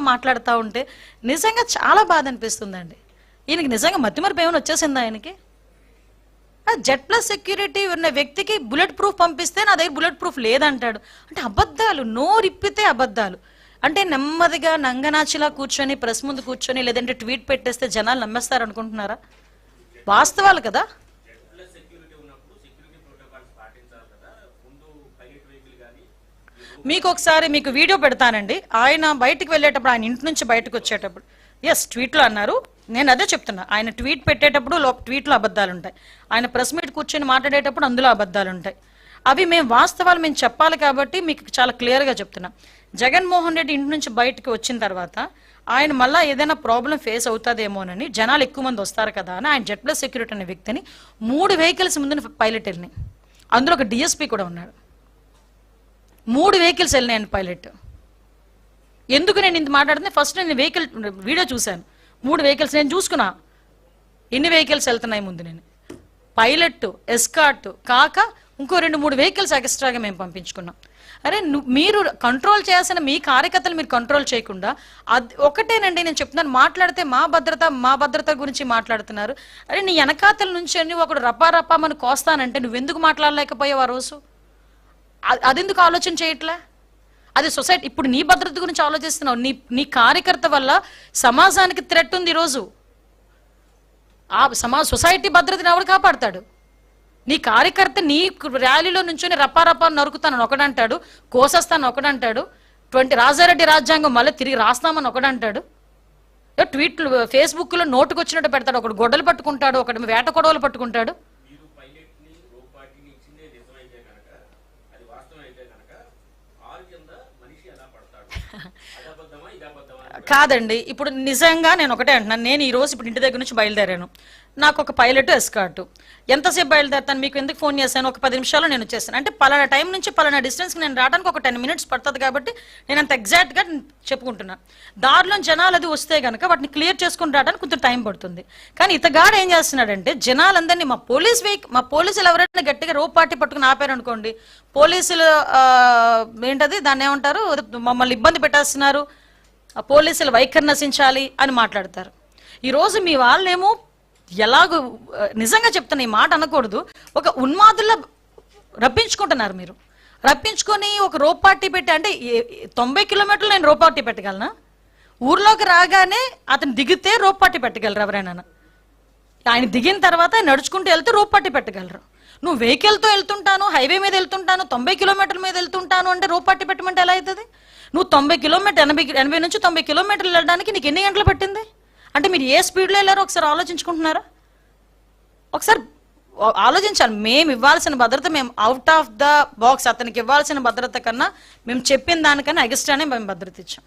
మాట్లాడుతూ ఉంటే నిజంగా చాలా బాధ అనిపిస్తుందండి. ఈయనకి నిజంగా మతిమరుపు ఏమైనా వచ్చేసిందా ఆయనకి? జెడ్ ప్లస్ సెక్యూరిటీ ఉన్న వ్యక్తికి బుల్లెట్ ప్రూఫ్ పంపిస్తే నా దగ్గర బుల్లెట్ ప్రూఫ్ లేదంటాడు. అంటే అబద్ధాలు, నోరిప్పితే అబద్ధాలు. అంటే నెమ్మదిగా నంగనాచిలా కూర్చొని ప్రెస్ ముందు కూర్చొని లేదంటే ట్వీట్ పెట్టేస్తే జనాలు నమ్మేస్తారు అనుకుంటున్నారా? వాస్తవాలు కదా. మీకు ఒకసారి మీకు వీడియో పెడతానండి. ఆయన బయటికి వెళ్ళేటప్పుడు, ఆయన ఇంటి నుంచి బయటకు వచ్చేటప్పుడు, ఎస్ ట్వీట్లో అన్నారు, నేను అదే చెప్తున్నా. ఆయన ట్వీట్ పెట్టేటప్పుడు ట్వీట్లో అబద్ధాలు ఉంటాయి, ఆయన ప్రెస్ మీట్ కూర్చొని మాట్లాడేటప్పుడు అందులో అబద్ధాలు ఉంటాయి. అవి మేము వాస్తవాలు మేము చెప్పాలి కాబట్టి మీకు చాలా క్లియర్గా చెప్తున్నా. జగన్మోహన్ రెడ్డి ఇంటి నుంచి బయటకు వచ్చిన తర్వాత ఆయన మళ్ళీ ఏదైనా ప్రాబ్లం ఫేస్ అవుతుందేమోనని, జనాలు ఎక్కువ మంది వస్తారు కదా అని ఆయన జెడ్ ప్లస్ సెక్యూరిటీ అనే వ్యక్తిని 3 వెహికల్స్ ముందు పైలట్ వెళ్ళినాయి. అందులో ఒక డిఎస్పీ కూడా ఉన్నాడు. 3 వెహికల్స్ వెళ్ళినాయండి పైలట్. ఎందుకు నేను ఇంత మాట్లాడుతున్నా? ఫస్ట్ నేను వెహికల్ వీడియో చూశాను. 3 వెహికల్స్ నేను చూసుకున్నా ఎన్ని వెహికల్స్ వెళ్తున్నాయి ముందు. నేను పైలట్, ఎస్కార్ట్ కాక ఇంకో 2-3 వెహికల్స్ ఎక్స్ట్రాగా మేము పంపించుకున్నాం. అరే మీరు కంట్రోల్ చేయాల్సిన మీ కార్యకర్తలు మీరు కంట్రోల్ చేయకుండా, అది ఒకటేనండి నేను చెప్తున్నాను. మాట్లాడితే మా భద్రత గురించి మాట్లాడుతున్నారు. అరే నీ వెనకాతల నుంచి అన్ని ఒకడు రపా మనం కోస్తానంటే నువ్వెందుకు మాట్లాడలేకపోయావు ఆ రోజు? అదెందుకు ఆలోచన చేయట్లే? అది సొసైటీ. ఇప్పుడు నీ భద్రత గురించి ఆలోచిస్తున్నావు. నీ కార్యకర్త వల్ల సమాజానికి థ్రెట్ ఉంది ఈరోజు. ఆ సొసైటీ భద్రతని ఎవరు కాపాడతాడు? నీ కార్యకర్త నీ ర్యాలీలో నుంచొని రపా నరుకుతానని ఒకడంటాడు, కోసేస్తాను ఒకడంటాడు, రాజారెడ్డి రాజ్యాంగం మళ్ళీ తిరిగి రాస్తామని ఒకడంటాడు, ట్వీట్లు ఫేస్బుక్లో నోటుకొచ్చినట్టు పెడతాడు, ఒకడు గొడ్డలు పట్టుకుంటాడు, ఒకటి వేట కొడవలు పట్టుకుంటాడు. కాదండి, ఇప్పుడు నిజంగా నేను ఒకటే అంటున్నాను. నేను ఈ రోజు ఇప్పుడు ఇంటి దగ్గర నుంచి బయలుదేరాను. నాకు ఒక పైలట్, ఎస్కార్ట్. ఎంతసేపు బయలుదేరుతాను? మీకు ఎందుకు ఫోన్ చేశాను? ఒక 10 నిమిషాల్లో నేను వచ్చేస్తాను. అంటే పలానా టైం నుంచి పలానా డిస్టెన్స్కి నేను రావడానికి ఒక 10 మినిట్స్ పడుతుంది కాబట్టి నేను అంత ఎగ్జాక్ట్గా చెప్పుకుంటున్నాను. దారిలో జనాలు అది వస్తే కనుక వాటిని క్లియర్ చేసుకుని రావడానికి కొంచెం టైం పడుతుంది. కానీ ఇతగాడు ఏం చేస్తున్నాడంటే జనాలందరినీ మా పోలీసులు ఎవరైనా గట్టిగా రోప్ పార్టీ పట్టుకుని ఆపారు అనుకోండి, పోలీసులు ఏంటది దాన్ని ఏమంటారు, మమ్మల్ని ఇబ్బంది పెట్టేస్తున్నారు, పోలీసులు వైఖరి నశించాలి అని మాట్లాడతారు. ఈరోజు మీ వాళ్ళేమో ఎలాగో నిజంగా చెప్తున్నా, ఈ మాట అనకూడదు, ఒక ఉన్మాదుల్లో రప్పించుకుంటున్నారు. మీరు రప్పించుకొని ఒక రోప్ పార్టీ పెట్టి, అంటే 90 కిలోమీటర్లు నేను రోప్ పార్టీ పెట్టగలనా? ఊర్లోకి రాగానే అతను దిగితే రోప్ పార్టీ పెట్టగలరు ఎవరైనా? ఆయన దిగిన తర్వాత నడుచుకుంటూ వెళ్తే రోప్ పార్టీ పెట్టగలరు. నువ్వు వెహికల్తో వెళ్తుంటాను, హైవే మీద వెళ్తుంటాను, 90 కిలోమీటర్ల మీద వెళ్తుంటాను అంటే రోప్ పార్టీ పెట్టమంటే ఎలా అవుతుంది? నువ్వు 90 కిలోమీటర్ 80 నుంచి 90 కిలోమీటర్లు వెళ్ళడానికి నీకు ఎన్ని గంటలు పట్టింది? అంటే మీరు ఏ స్పీడ్లో వెళ్ళారో ఒకసారి ఆలోచించుకుంటున్నారా? ఒకసారి ఆలోచించాలి. మేము ఇవ్వాల్సిన భద్రత, మేము అవుట్ ఆఫ్ ద బాక్స్ అతనికి ఇవ్వాల్సిన భద్రత కన్నా మేము చెప్పిన దానికన్నా ఎక్స్ట్రానే మేము భద్రత ఇచ్చాం.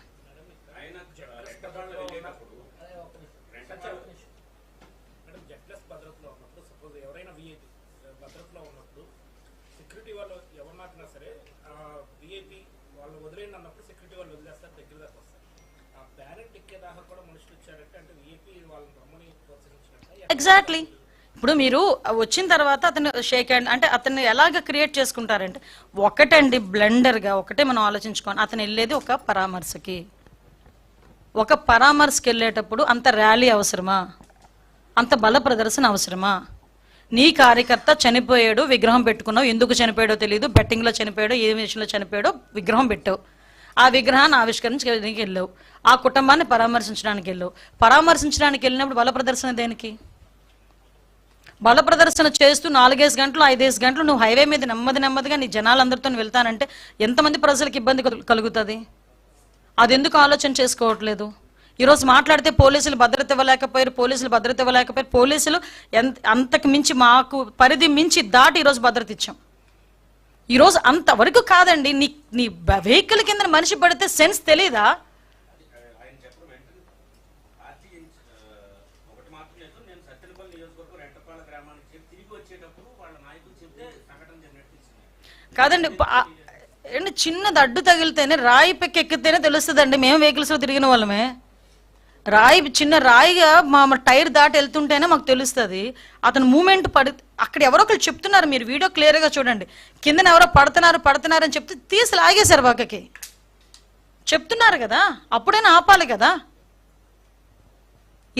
ఎగ్జాక్ట్లీ. ఇప్పుడు మీరు వచ్చిన తర్వాత అతను షేక్ హ్యాండ్ అంటే అతన్ని ఎలాగ క్రియేట్ చేసుకుంటారంటే, ఒకటండి బ్లెండర్గా ఒకటే మనం ఆలోచించుకోండి. అతను వెళ్ళేది ఒక పరామర్శకి వెళ్ళేటప్పుడు అంత ర్యాలీ అవసరమా? అంత బల ప్రదర్శన అవసరమా? నీ కార్యకర్త చనిపోయాడు, విగ్రహం పెట్టుకున్నావు, ఎందుకు చనిపోయాడో తెలియదు, బెట్టింగ్లో చనిపోయాడో ఏ విషయంలో చనిపోయాడో విగ్రహం పెట్టావు, ఆ విగ్రహాన్ని ఆవిష్కరించడానికి వెళ్ళావు, ఆ కుటుంబాన్ని పరామర్శించడానికి వెళ్ళావు. పరామర్శించడానికి వెళ్ళినప్పుడు బల ప్రదర్శన దేనికి? బల ప్రదర్శన చేస్తూ 4-5 గంటలు 5-5 గంటలు నువ్వు హైవే మీద నెమ్మదిగా నీ జనాలందరితో వెళ్తానంటే ఎంతమంది ప్రజలకు ఇబ్బంది కలుగుతుంది? అది ఎందుకు ఆలోచన చేసుకోవట్లేదు? ఈరోజు మాట్లాడితే పోలీసులు భద్రత ఇవ్వలేకపోయారు, పోలీసులు అంతకు మించి మాకు పరిధి మించి దాటి ఈరోజు భద్రత ఇచ్చాం. ఈరోజు అంతవరకు కాదండి. నీ వెహికల్ కింద మనిషి పడితే సెన్స్ తెలీదా? కాదండి, చిన్నది అడ్డు తగిలితేనే రాయి ఎక్కితేనే తెలుస్తుందండి. మేము వెహికల్స్లో తిరిగిన వాళ్ళమే. చిన్న రాయిగా మా టైర్ దాటి వెళ్తుంటేనే మాకు తెలుస్తుంది. అతను మూమెంట్ అక్కడ ఎవరో ఒకరు చెప్తున్నారు, మీరు వీడియో క్లియర్గా చూడండి, కిందన ఎవరో పడుతున్నారు అని చెప్తే తీసి లాగేశారు పక్కకి. చెప్తున్నారు కదా, అప్పుడైనా ఆపాలి కదా.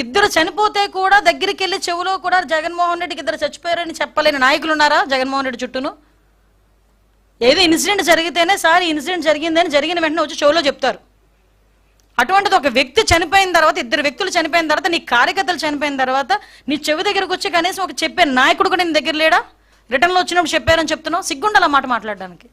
ఇద్దరు చనిపోతే కూడా దగ్గరికి వెళ్ళి చెవులో కూడా జగన్మోహన్ రెడ్డికి ఇద్దరు చచ్చిపోయారని చెప్పలేని నాయకులు ఉన్నారా జగన్మోహన్ రెడ్డి చుట్టూను? ఏదో ఇన్సిడెంట్ జరిగితేనే సార్ ఈ ఇన్సిడెంట్ జరిగిందని జరిగిన వెంటనే వచ్చి చెవులో చెప్తారు. అటువంటిది ఒక వ్యక్తి చనిపోయిన తర్వాత, ఇద్దరు వ్యక్తులు చనిపోయిన తర్వాత, నీ కార్యకర్తలు చనిపోయిన తర్వాత నీ చెవి దగ్గరకు వచ్చి కనీసం ఒక చెప్పే నాయకుడు కూడా నీ దగ్గర లేడా? రిటర్న్లో వచ్చినప్పుడు చెప్పారని చెప్తున్నావు. సిగ్గుండాలి ఆ మాట మాట్లాడడానికి.